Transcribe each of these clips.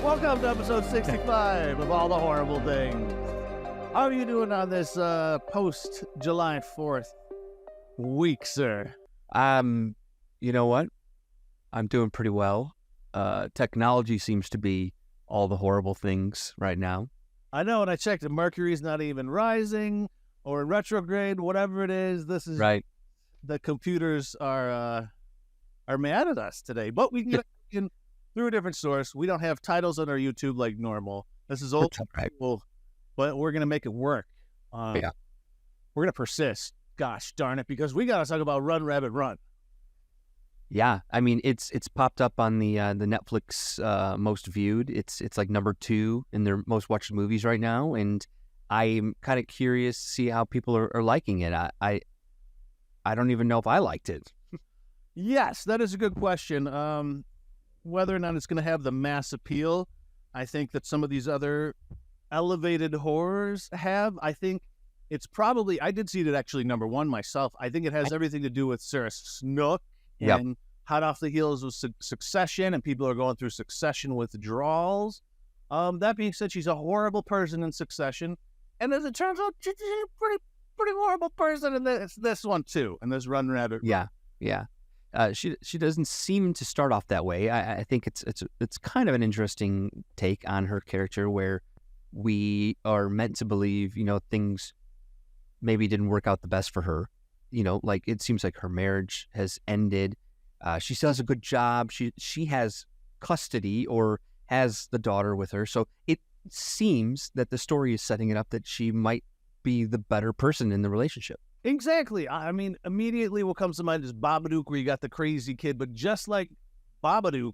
Welcome to episode 65 of All the Horrible Things. How are you doing on this post-July 4th week, sir? You know what? I'm doing pretty well. Technology seems to be all the horrible things right now. I know, and I checked, and Mercury's not even rising or in retrograde, whatever it is. This is right. The computers are mad at us today, but we can get in through a different source. We don't have titles on our YouTube like normal. This is old school, but we're gonna make it work. We're gonna persist. Gosh darn it, because we gotta talk about Run Rabbit Run. Yeah, I mean it's popped up on the Netflix most viewed. It's like number 2 in their most watched movies right now, and I'm kind of curious to see how people are liking it. I don't even know if I liked it. Yes, that is a good question. Whether or not it's going to have the mass appeal, I think that some of these other elevated horrors have. I think it's probably, I did see it actually number 1 myself. I think it has everything to do with Sarah Snook and hot off the heels of Succession, and people are going through Succession withdrawals. That being said, she's a horrible person in Succession, and as it turns out, she's a pretty horrible person in this one too, in this Run Rabbit. Yeah. She doesn't seem to start off that way. I think it's kind of an interesting take on her character, where we are meant to believe, things maybe didn't work out the best for her. Like it seems like her marriage has ended. She still has a good job. She has custody or has the daughter with her. So it seems that the story is setting it up that she might be the better person in the relationship. Exactly. I mean, immediately what comes to mind is Babadook, where you got the crazy kid. But just like Babadook,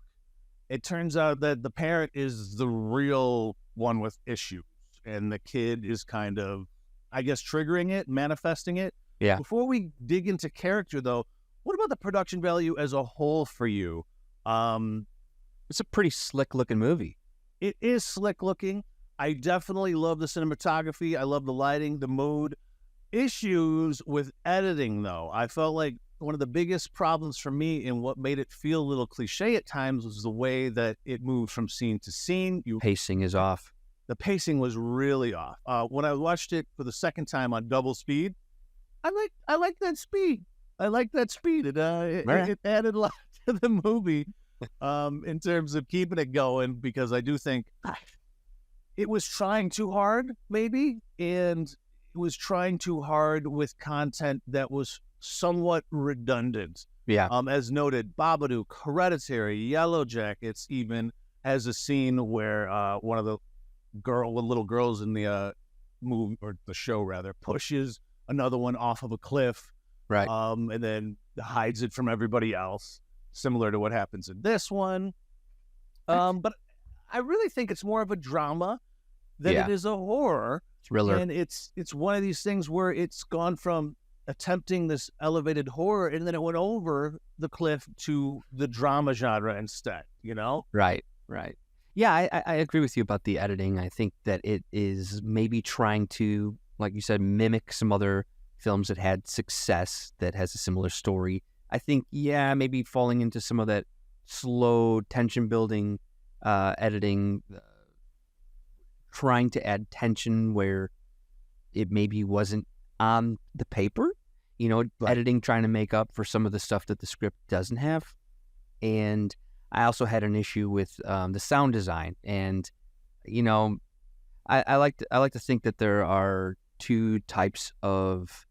it turns out that the parent is the real one with issues, and the kid is kind of, I guess, triggering it, manifesting it. Yeah. Before we dig into character, though, what about the production value as a whole for you? It's a pretty slick-looking movie. It is slick-looking. I definitely love the cinematography. I love the lighting, the mood. Issues with editing, though. I felt like one of the biggest problems for me and what made it feel a little cliche at times was the way that it moved from scene to scene. Pacing is off. The pacing was really off. When I watched it for the second time on double speed, I like that speed. I like that speed. It added a lot to the movie in terms of keeping it going, because I do think it was trying too hard, maybe, and it was trying too hard with content that was somewhat redundant. Yeah. As noted, Babadook, Hereditary, Yellow Jackets even has a scene where one of the little girls in the movie, or the show rather, pushes another one off of a cliff. Right. And then hides it from everybody else, similar to what happens in this one. But I really think it's more of a drama than it is a horror. Thriller. And it's one of these things where it's gone from attempting this elevated horror, and then it went over the cliff to the drama genre instead, Right. Yeah, I agree with you about the editing. I think that it is maybe trying to, like you said, mimic some other films that had success that has a similar story. I think, maybe falling into some of that slow tension building editing, trying to add tension where it maybe wasn't on the paper, Right. Editing, trying to make up for some of the stuff that the script doesn't have. And I also had an issue with the sound design. And, I like to think that there are 2 types of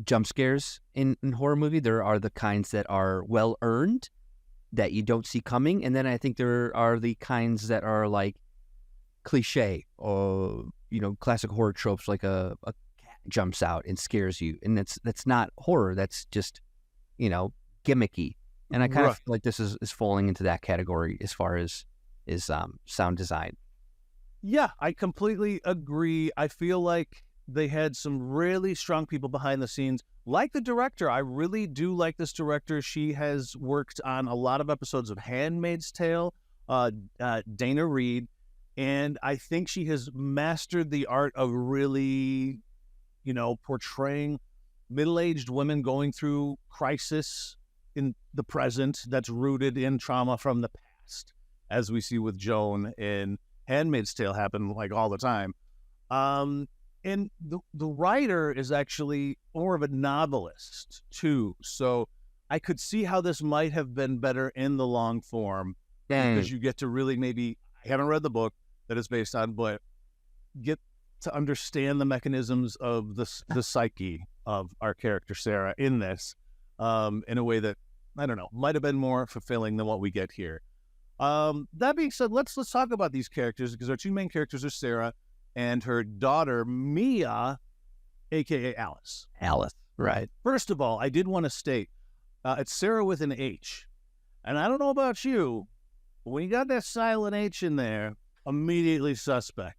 jump scares in horror movie. There are the kinds that are well earned, that you don't see coming, and then I think there are the kinds that are like cliche or classic horror tropes, like a cat jumps out and scares you, and that's not horror. That's just gimmicky. And I kind of feel like this is falling into that category as far as sound design. Yeah, I completely agree. I feel like they had some really strong people behind the scenes, like the director. I really do like this director. She has worked on a lot of episodes of Handmaid's Tale, Dana Reed, and I think she has mastered the art of really, portraying middle-aged women going through crisis in the present that's rooted in trauma from the past. as we see with Joan in Handmaid's Tale happen like all the time. And the writer is actually more of a novelist too. So I could see how this might have been better in the long form because you get to really maybe, I haven't read the book that it's based on, but get to understand the mechanisms of the psyche of our character Sarah in this in a way that, I don't know, might have been more fulfilling than what we get here. That being said, let's talk about these characters, because our two main characters are Sarah and her daughter Mia, aka Alice. Alice, right? First of all, I did want to state it's Sarah with an H, and I don't know about you, but when you got that silent H in there, immediately suspect.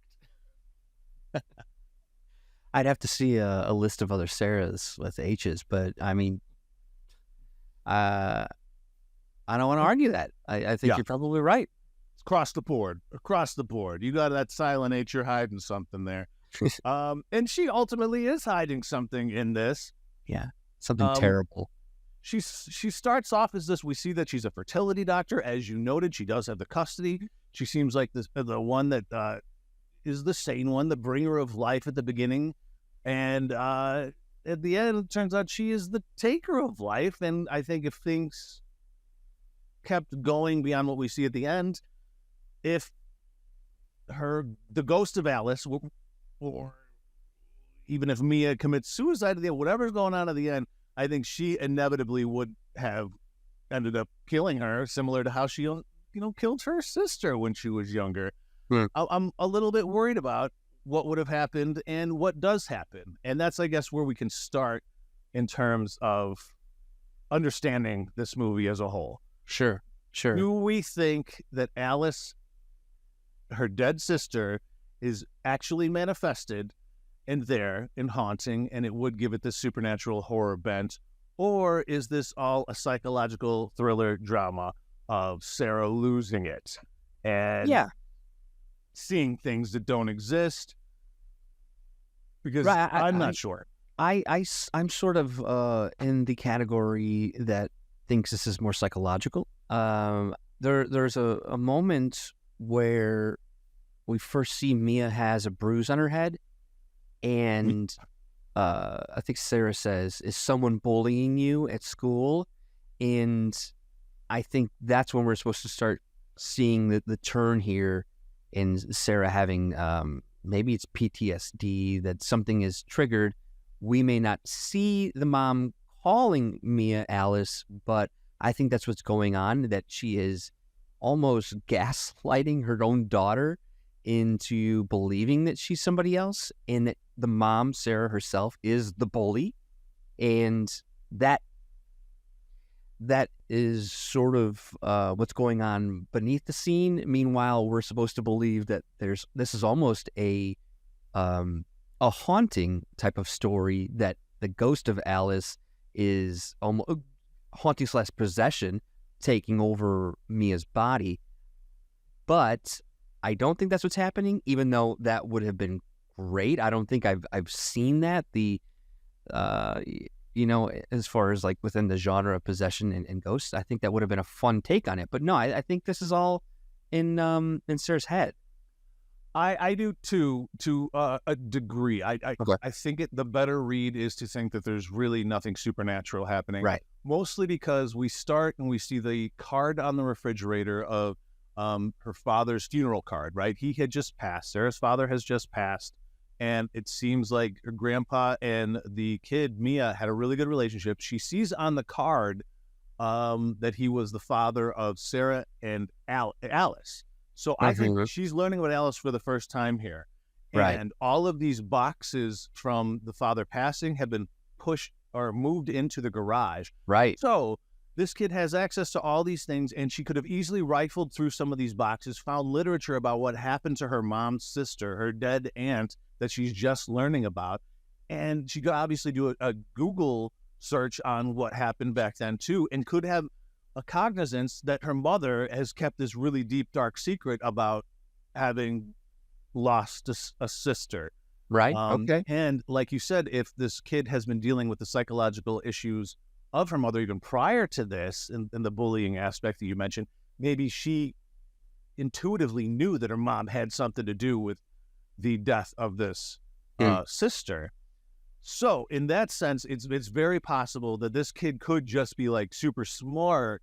I'd have to see a list of other Sarahs with H's, but I mean, I don't want to argue that. I think you're probably right. It's across the board. You got that silent H, you're hiding something there. And she ultimately is hiding something in this. Yeah, something terrible. She starts off as this. We see that she's a fertility doctor. As you noted, she does have the custody. She seems like the one that is the sane one, the bringer of life at the beginning. And at the end, it turns out she is the taker of life. And I think if things kept going beyond what we see at the end, if the ghost of Alice, or even if Mia commits suicide at the end, whatever's going on at the end, I think she inevitably would have ended up killing her, similar to how she, killed her sister when she was younger. I'm a little bit worried about what would have happened and what does happen. And that's, I guess, where we can start in terms of understanding this movie as a whole. Sure. Do we think that Alice, her dead sister, is actually manifested and there in haunting, and it would give it this supernatural horror bent? Or is this all a psychological thriller drama of Sarah losing it and seeing things that don't exist? Because I'm not sure. I'm sort of in the category that thinks this is more psychological. There's a moment where we first see Mia has a bruise on her head, and I think Sarah says, "Is someone bullying you at school?" And I think that's when we're supposed to start seeing the turn here in Sarah having maybe it's PTSD, that something is triggered. We may not see the mom calling Mia Alice, but I think that's what's going on, that she is almost gaslighting her own daughter into believing that she's somebody else, and that the mom, Sarah herself, is the bully. And that is sort of what's going on beneath the scene. Meanwhile, we're supposed to believe that this is almost a haunting type of story, that the ghost of Alice is almost haunting / possession taking over Mia's body. But I don't think that's what's happening, even though that would have been great. I don't think I've seen that. As far as like within the genre of possession and ghosts, I think that would have been a fun take on it. But no, I think this is all in Sarah's head. I do too, to a degree. I think the better read is to think that there's really nothing supernatural happening. Right. Mostly because we start and we see the card on the refrigerator of her father's funeral card, right? He had just passed. Sarah's father has just passed. And it seems like her grandpa and the kid, Mia, had a really good relationship. She sees on the card that he was the father of Sarah and Alice. So I think she's learning about Alice for the first time here. Right. And all of these boxes from the father passing have been pushed or moved into the garage. Right. So this kid has access to all these things, and she could have easily rifled through some of these boxes, found literature about what happened to her mom's sister, her dead aunt, that she's just learning about. And she could obviously do a Google search on what happened back then too, and could have a cognizance that her mother has kept this really deep, dark secret about having lost a sister. Right. Okay. And like you said, if this kid has been dealing with the psychological issues of her mother even prior to this, and the bullying aspect that you mentioned, maybe she intuitively knew that her mom had something to do with the death of this sister. So in that sense, it's very possible that this kid could just be like super smart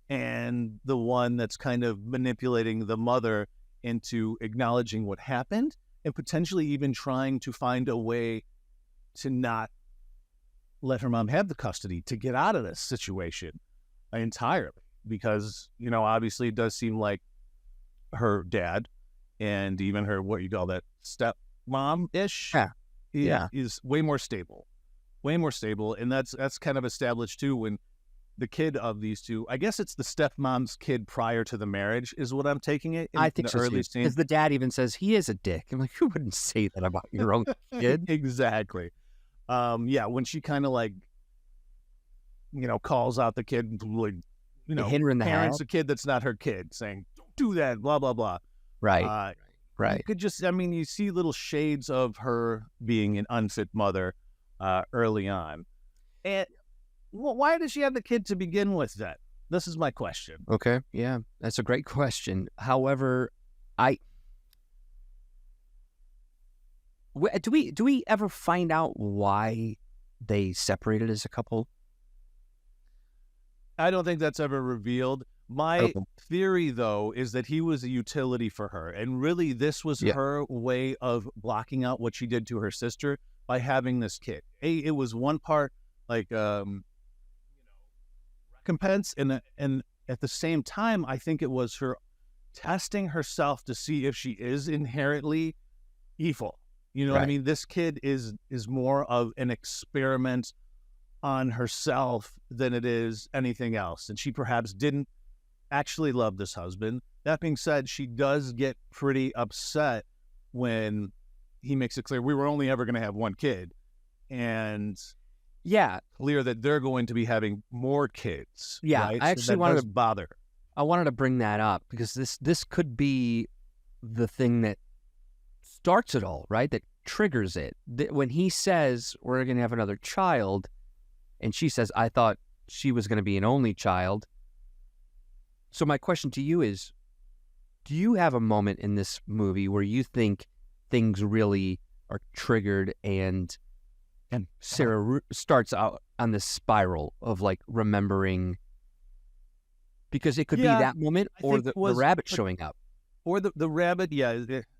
and the one that's kind of manipulating the mother into acknowledging what happened and potentially even trying to find a way to not let her mom have the custody, to get out of this situation entirely. Because, obviously it does seem like her dad and even her, what you call that, stepmom-ish, is way more stable. And that's kind of established too when the kid of these two, I guess it's the stepmom's kid prior to the marriage is what I'm taking it. I think the so early too. Because the dad even says he is a dick. I'm like, who wouldn't say that about your own kid? Exactly. When she kind of like, calls out the kid, like, hit her in the parents head. a kid that's not her kid, saying, don't do that, blah, blah, blah. Right. You could just, you see little shades of her being an unfit mother early on. And why does she have the kid to begin with then? This is my question. Okay. Yeah, that's a great question. However, do we ever find out why they separated as a couple? I don't think that's ever revealed. My theory, though, is that he was a utility for her. And really, this was her way of blocking out what she did to her sister by having this kid. It was one part like recompense. And at the same time, I think it was her testing herself to see if she is inherently evil. You know what I mean? This kid is more of an experiment on herself than it is anything else. And she perhaps didn't actually love this husband. That being said, she does get pretty upset when he makes it clear we were only ever going to have one kid. And clear that they're going to be having more kids. Yeah, right? I actually wanted to bother her. I wanted to bring that up because this could be the thing that starts it all, right? That triggers it. When he says we're going to have another child, and she says, I thought she was going to be an only child. So my question to you is, do you have a moment in this movie where you think things really are triggered and Sarah starts out on this spiral of like remembering? Because it could be that moment or the rabbit showing up. Or the rabbit,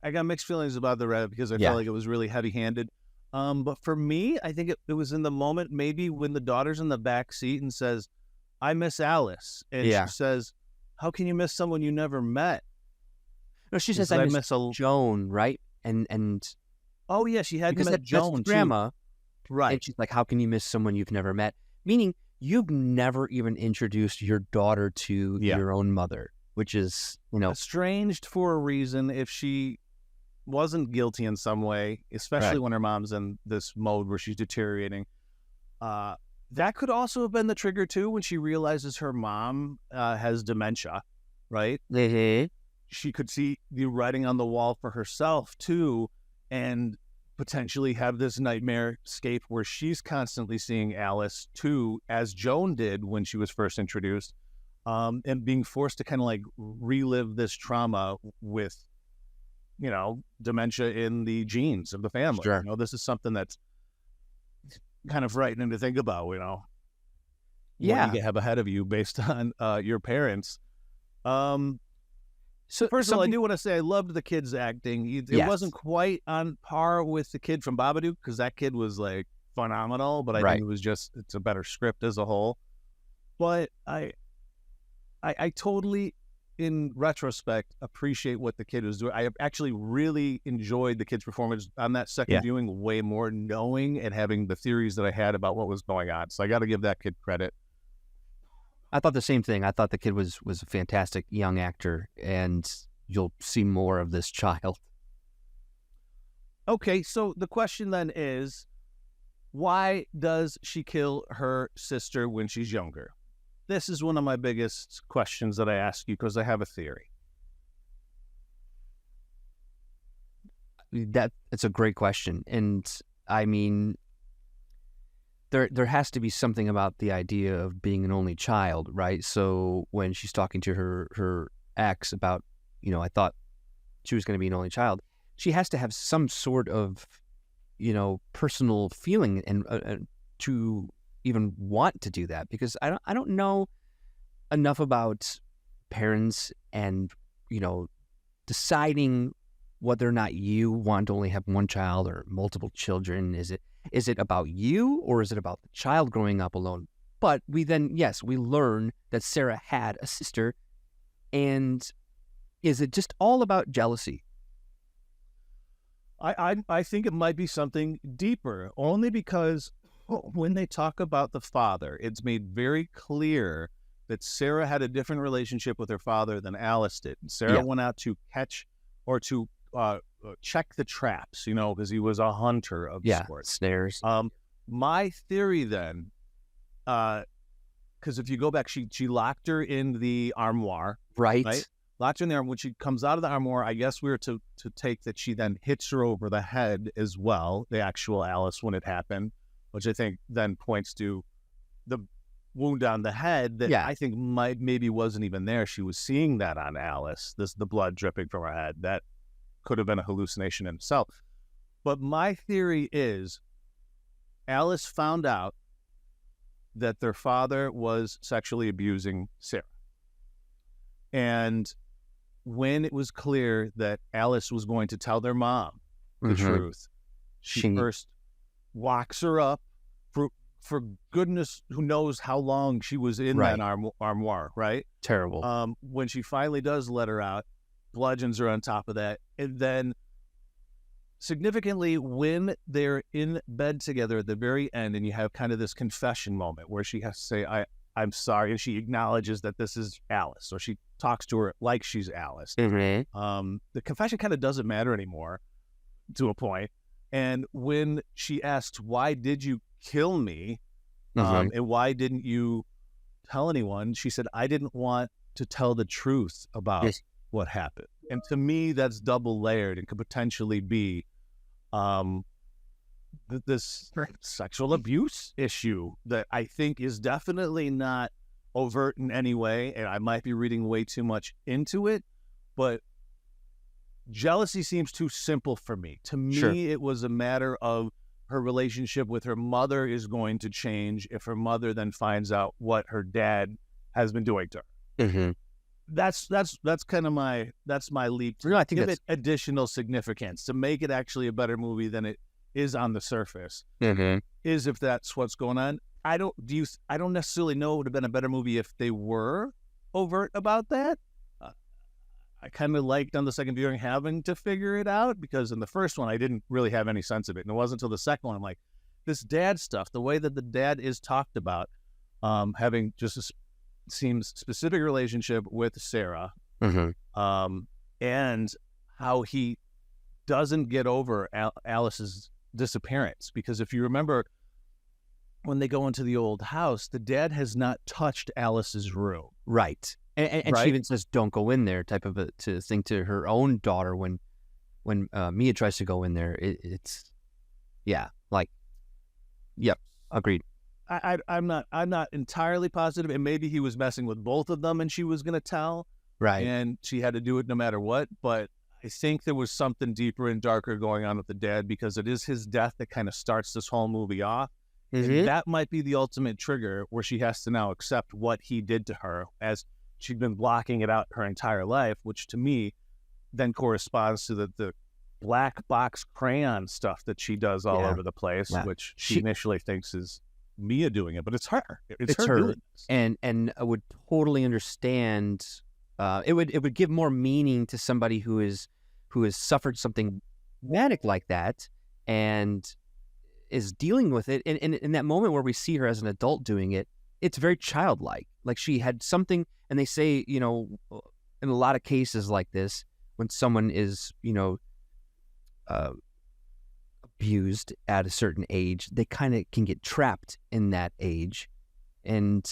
I got mixed feelings about the rabbit because I felt like it was really heavy-handed. But for me, I think it was in the moment maybe when the daughter's in the back seat and says, I miss Alice. And she says, how can you miss someone you never met? No, she says, I miss Joan, right? And oh, yeah, she had met Joan, that's grandma. Too. Right. And she's like, how can you miss someone you've never met? Meaning you've never even introduced your daughter to your own mother, which is, estranged for a reason. If she wasn't guilty in some way, especially when her mom's in this mode where she's deteriorating, that could also have been the trigger too when she realizes her mom has dementia, right? Mm-hmm. She could see the writing on the wall for herself too, and potentially have this nightmare escape where she's constantly seeing Alice too, as Joan did when she was first introduced, and being forced to kind of like relive this trauma with, dementia in the genes of the family. Sure. This is something that's kind of frightening to think about, what you have ahead of you based on your parents. So first of all, I do want to say I loved the kid's acting. It wasn't quite on par with the kid from Babadook because that kid was like phenomenal, but I think it's a better script as a whole. But I totally, in retrospect, appreciate what the kid was doing. I actually really enjoyed the kid's performance on that second viewing way more, knowing and having the theories that I had about what was going on. So I got to give that kid credit. I thought the same thing. I thought the kid was a fantastic young actor, and you'll see more of this child. Okay, so the question then is, why does she kill her sister when she's younger? This is one of my biggest questions that I ask you because I have a theory. It's a great question. And I mean, there has to be something about the idea of being an only child, right? So when she's talking to her ex about I thought she was going to be an only child. She has to have some sort of, personal feeling and to even want to do that, because I don't know enough about parents and, deciding whether or not you want to only have one child or multiple children. Is it about you, or is it about the child growing up alone? But we learn that Sarah had a sister, and is it just all about jealousy? I think it might be something deeper, only because when they talk about the father, it's made very clear that Sarah had a different relationship with her father than Alice did. Sarah went out to catch or to check the traps, because he was a hunter of sorts. Snares. My theory then, because if you go back, she locked her in the armoire, right? Locked her in there. When she comes out of the armoire, I guess we were to take that she then hits her over the head as well, the actual Alice, when it happened, which I think then points to the wound on the head that I think maybe wasn't even there. She was seeing that on Alice, the blood dripping from her head. That could have been a hallucination in itself. But my theory is Alice found out that their father was sexually abusing Sarah. And when it was clear that Alice was going to tell their mom the truth, she first locks her up for goodness who knows how long she was in that armoire, right? Terrible. When she finally does let her out, bludgeons her on top of that. And then significantly, when they're in bed together at the very end, and you have kind of this confession moment where she has to say, I'm sorry, and she acknowledges that this is Alice, or she talks to her like she's Alice. The confession kind of doesn't matter anymore to a point. And when she asked, why did you kill me? And why didn't you tell anyone? She said, I didn't want to tell the truth about what happened. And to me, that's double layered and could potentially be this sexual abuse issue that I think is definitely not overt in any way, and I might be reading way too much into it, but jealousy seems too simple for me. To me, it was a matter of her relationship with her mother is going to change if her mother then finds out what her dad has been doing to her. That's kind of my leap to I think give it additional significance to make it actually a better movie than it is on the surface. Is if that's what's going on. I don't necessarily know it would have been a better movie if they were overt about that. I kind of liked on the second viewing having to figure it out, because in the first one I didn't really have any sense of it, and it wasn't until the second one I'm like, this dad stuff, the way that the dad is talked about, having just a seems specific relationship with Sarah, and how he doesn't get over Alice's disappearance. Because if you remember, when they go into the old house, the dad has not touched Alice's room. Right. And she even says, don't go in there, type of to thing to her own daughter when Mia tries to go in there. Agreed. I'm not entirely positive, and maybe he was messing with both of them and she was going to tell. Right. And she had to do it no matter what. But I think there was something deeper and darker going on with the dad, because it is his death that kind of starts this whole movie off. And that might be the ultimate trigger where she has to now accept what he did to her, as she'd been blocking it out her entire life, which to me then corresponds to the black box crayon stuff that she does all over the place, which she initially thinks is Mia doing it, but it's her. It's her doing this. And I would totally understand. It would give more meaning to somebody who has suffered something traumatic like that and is dealing with it. And in that moment where we see her as an adult doing it, it's very childlike. Like she had something, and they say, in a lot of cases like this, when someone is, abused at a certain age, they kind of can get trapped in that age. And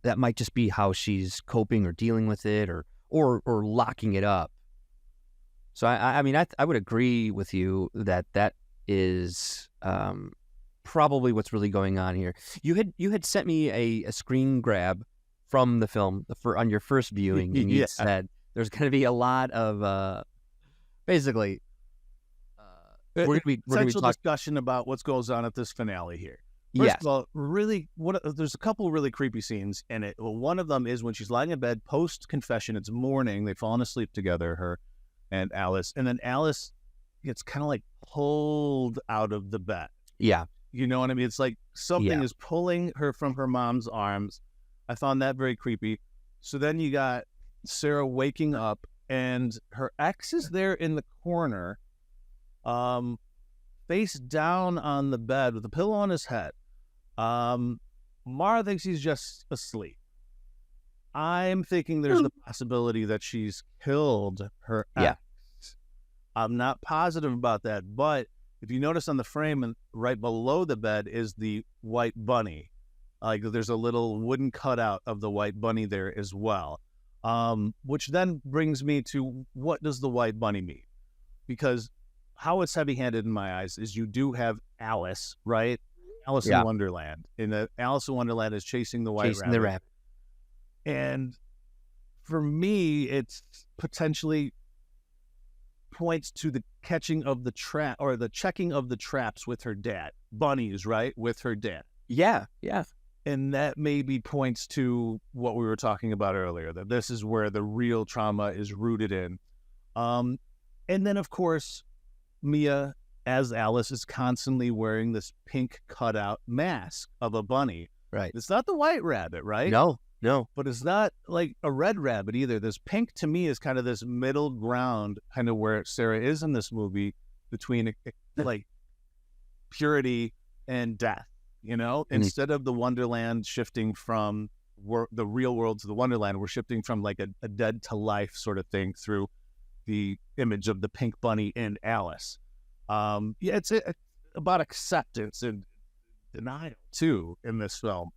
that might just be how she's coping or dealing with it, or locking it up. So I mean, I would agree with you that is probably what's really going on here. You had sent me a screen grab from the film on your first viewing, and you said There's going to be a lot of basically. We're going to be discussion about what goes on at this finale here. First of all, really, there's a couple of really creepy scenes in it. Well, one of them is when she's lying in bed post confession. It's morning. They've fallen asleep together, her and Alice, and then Alice gets kind of like pulled out of the bed. Yeah, you know what I mean. It's like something is pulling her from her mom's arms. I found that very creepy. So then you got Sarah waking up, and her ex is there in the corner, face down on the bed with a pillow on his head. Mara thinks he's just asleep. I'm thinking there's the possibility that she's killed her ex. I'm not positive about that, but if you notice on the frame and right below the bed is the white bunny. Like there's a little wooden cutout of the white bunny there as well. Which then brings me to, what does the white bunny mean? Because how it's heavy-handed in my eyes is you do have Alice, right? Alice in Wonderland. And Alice in Wonderland is chasing the white rabbit. The rabbit. And for me, it's potentially points to the catching of the trap, or the checking of the traps with her dad. Bunnies, right? With her dad. Yeah. And that maybe points to what we were talking about earlier, that this is where the real trauma is rooted in. And then, of course, Mia, as Alice, is constantly wearing this pink cutout mask of a bunny. Right. It's not the white rabbit, right? No. But it's not like a red rabbit either. This pink, to me, is kind of this middle ground, kind of where Sarah is in this movie, between like purity and death. You know, instead of the Wonderland shifting from the real world to the Wonderland, we're shifting from like a dead to life sort of thing through the image of the pink bunny in Alice. It's about acceptance and denial too in this film.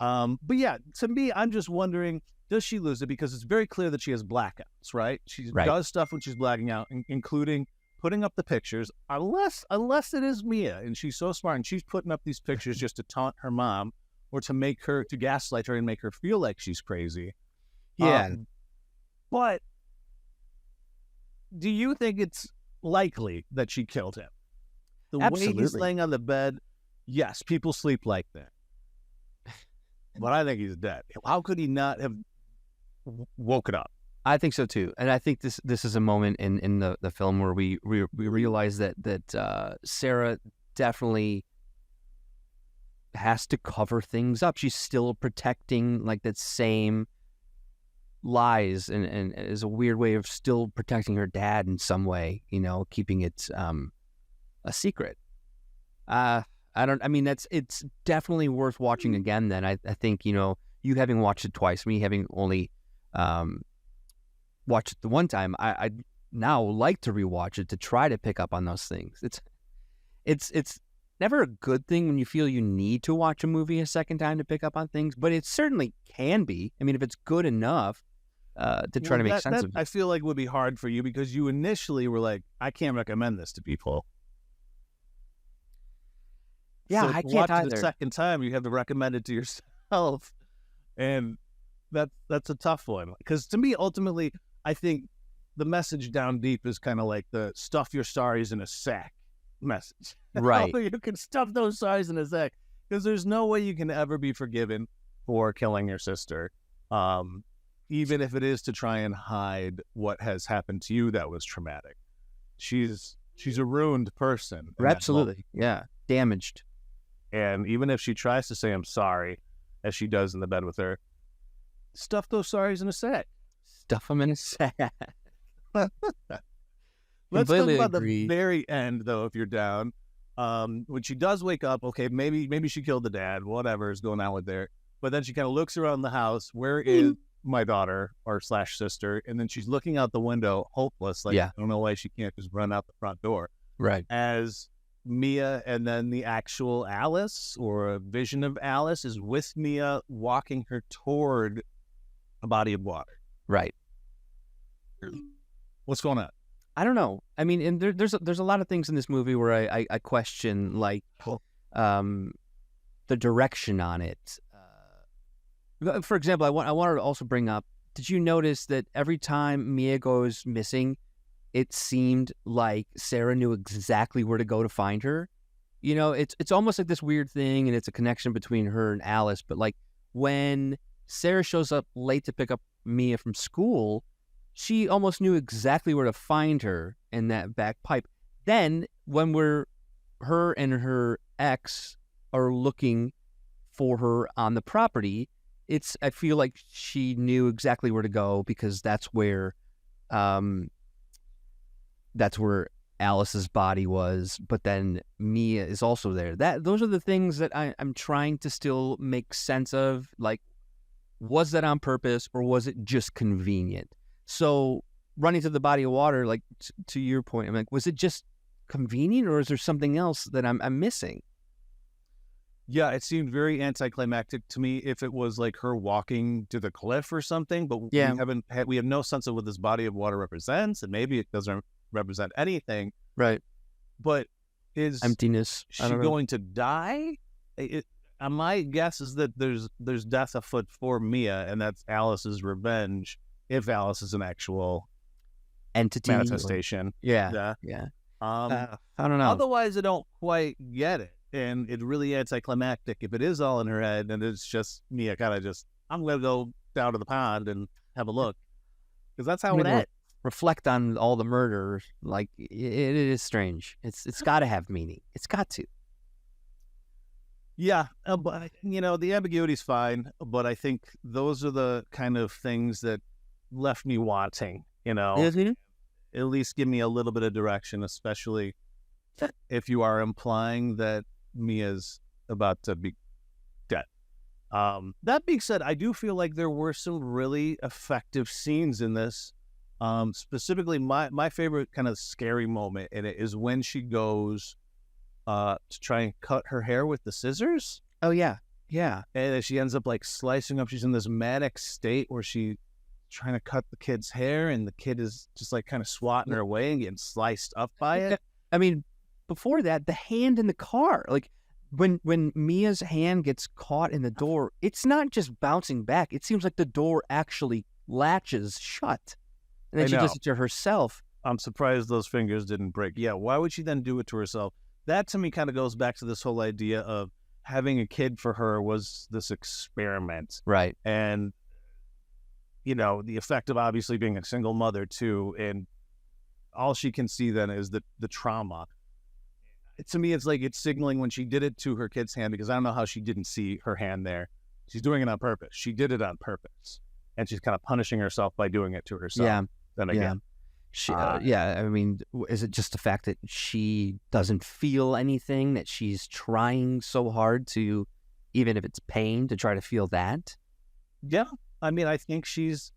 But yeah, to me, I'm just wondering, does she lose it? Because it's very clear that she has blackouts, right? She does stuff when she's blacking out, including putting up the pictures, unless it is Mia, and she's so smart, and she's putting up these pictures just to taunt her mom, or to gaslight her and make her feel like she's crazy. Yeah. But do you think it's likely that she killed him? The way he's laying on the bed, yes, people sleep like that. But I think he's dead. How could he not have woken up? I think so too, and I think this is a moment in the film where we realize that Sarah definitely has to cover things up. She's still protecting like that same lies, and is a weird way of still protecting her dad in some way. You know, keeping it a secret. It's definitely worth watching again. Then I think, you know, you having watched it twice, me having only watched it the one time, I'd now like to rewatch it to try to pick up on those things. It's never a good thing when you feel you need to watch a movie a second time to pick up on things, but it certainly can be. I mean, if it's good enough to try to make sense of it. I feel like would be hard for you because you initially were like, I can't recommend this to people. Yeah, so I can't watch either. It the second time, you have to recommend it to yourself, and that's a tough one. Because to me, ultimately, I think the message down deep is kind of like the stuff your sorries in a sack message. Right. You can stuff those sorries in a sack because there's no way you can ever be forgiven for killing your sister, even if it is to try and hide what has happened to you that was traumatic. She's a ruined person. Absolutely. Yeah. Damaged. And even if she tries to say I'm sorry, as she does in the bed with her, stuff those sorries in a sack. Stuff them in a sack. Let's Completely talk about agree. the very end, though, if you're down. When she does wake up, okay, maybe she killed the dad, whatever is going on with there. But then she kind of looks around the house. Where is my daughter or / sister? And then she's looking out the window, hopeless. Like, I don't know why she can't just run out the front door. Right. As Mia and then the actual Alice, or a vision of Alice, is with Mia walking her toward a body of water. Right. What's going on? I don't know. I mean, and there's a lot of things in this movie where I question, like, the direction on it. For example, I wanted to also bring up did you notice that every time Mia goes missing, it seemed like Sarah knew exactly where to go to find her? You know, it's almost like this weird thing, and it's a connection between her and Alice. But like when Sarah shows up late to pick up Mia from school, she almost knew exactly where to find her in that back pipe. Then when her and her ex are looking for her on the property, I feel like she knew exactly where to go because that's where Alice's body was, but then Mia is also there. Those are the things that I'm trying to still make sense of. Like, was that on purpose or was it just convenient? So running to the body of water, like to your point, I'm like, was it just convenient or is there something else that I'm missing? Yeah, it seemed very anticlimactic to me if it was like her walking to the cliff or something, but Yeah. we have no sense of what this body of water represents, and maybe it doesn't represent anything. Right. But is Emptiness. she going to die? My guess is that there's death afoot for Mia, and that's Alice's revenge, if Alice is an actual entity manifestation. Yeah. I don't know. Otherwise, I don't quite get it. And it's really anticlimactic if it is all in her head and it's just Mia kind of just, I'm going to go down to the pond and have a look. Because that's how it ends. Reflect on all the murders. Like, it is strange. It's got to have meaning. It's got to. Yeah. But, the ambiguity's fine. But I think those are the kind of things that left me wanting, Mm-hmm. At least give me a little bit of direction, especially if you are implying that Mia's about to be dead. That being said, I do feel like there were some really effective scenes in this. Specifically, my favorite kind of scary moment in it is when she goes to try and cut her hair with the scissors. Oh, yeah. Yeah. And she ends up like slicing up. She's in this manic state where she's trying to cut the kid's hair and the kid is just like kind of swatting her away and getting sliced up by it. I mean, before that, the hand in the car, like when Mia's hand gets caught in the door, it's not just bouncing back. It seems like the door actually latches shut. And then she does it to herself. I'm surprised those fingers didn't break. Yeah, why would she then do it to herself? That to me kind of goes back to this whole idea of having a kid for her was this experiment. Right. And, the effect of obviously being a single mother too. And all she can see then is the trauma. To me, it's like it's signaling when she did it to her kid's hand, because I don't know how she didn't see her hand there. She's doing it on purpose. She did it on purpose. And she's kind of punishing herself by doing it to herself. Yeah. Then again. I mean, is it just the fact that she doesn't feel anything, that she's trying so hard to, even if it's pain, to try to feel that? Yeah. I mean, I think she's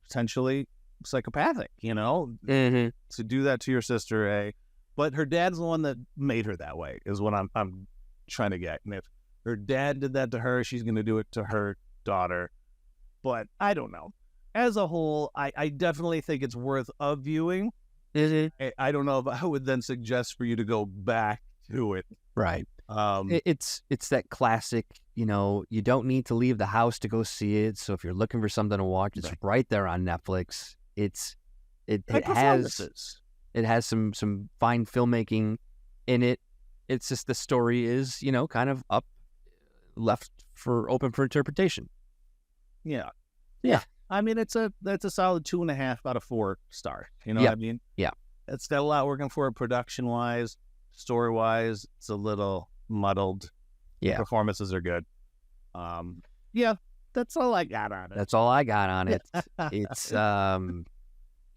potentially psychopathic, Mm-hmm. to do that to your sister, but her dad's the one that made her that way, is what I'm trying to get. And if her dad did that to her, she's going to do it to her daughter. But I don't know. As a whole, I definitely think it's worth a viewing. Mm-hmm. I don't know if I would then suggest for you to go back to it. Right. It's that classic, you don't need to leave the house to go see it. So if you're looking for something to watch, it's right there on Netflix. It has some fine filmmaking in it. It's just the story is, kind of left open for interpretation. Yeah. Yeah. I mean, that's a solid 2.5 out of 4 stars. You know what I mean? Yeah. It's got a lot working for it production wise, story wise. It's a little muddled. Yeah. The performances are good. Yeah, that's all I got on it. That's all I got on it.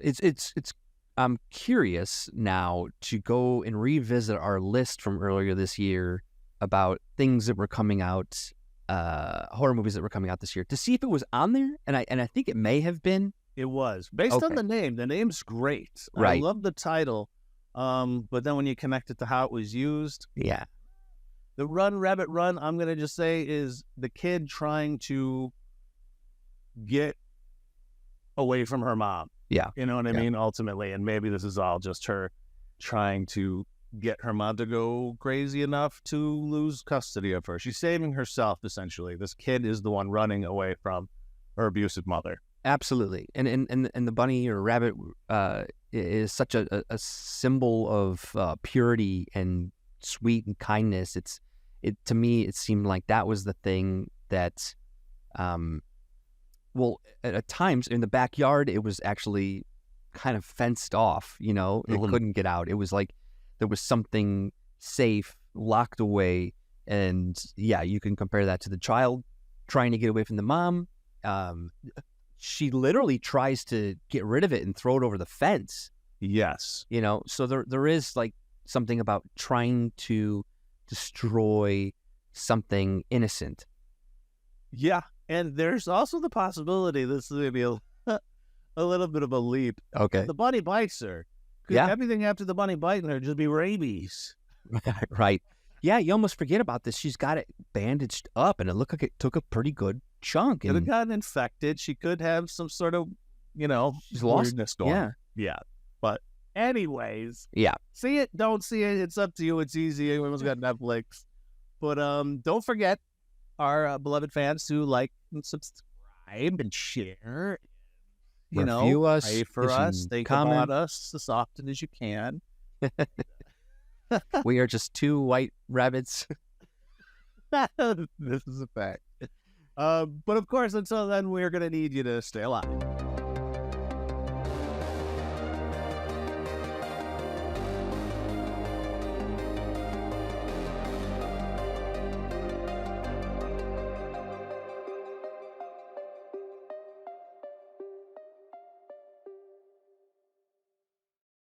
It's I'm curious now to go and revisit our list from earlier this year about things that were coming out, horror movies that were coming out this year, to see if it was on there, and I think it may have been. It was based on the name. The name's great. Right. I love the title, but then when you connect it to how it was used, yeah. The Run Rabbit Run, I'm gonna just say, is the kid trying to get away from her mom. Yeah. You know what I mean? Ultimately, and maybe this is all just her trying to get her mom to go crazy enough to lose custody of her. She's saving herself, essentially. This kid is the one running away from her abusive mother. Absolutely. And the bunny or rabbit is such a symbol of purity and sweet and kindness. It to me it seemed like that was the thing that well, at times in the backyard it was actually kind of fenced off, you know. It couldn't get out. It was like there was something safe locked away. And yeah, you can compare that to the child trying to get away from the mom. She literally tries to get rid of it and throw it over the fence. Yes. You know, so there is like something about trying to destroy something innocent. Yeah. And there's also the possibility this is going to be a little bit of a leap. Okay. The bunny bites her. Could everything after the bunny biting her just be rabies? Right. Yeah, you almost forget about this. She's got it bandaged up, and it looked like it took a pretty good chunk. Could have gotten infected. She could have some sort of, she's lost. weirdness going on. Yeah. But anyways. Yeah. See it, don't see it. It's up to you. It's easy. Everyone's got Netflix. But don't forget our beloved fans to like and subscribe and share. Review us. Pray for us. Think about us as often as you can. We are just two white rabbits. This is a fact. But of course, until then, we're going to need you to stay alive.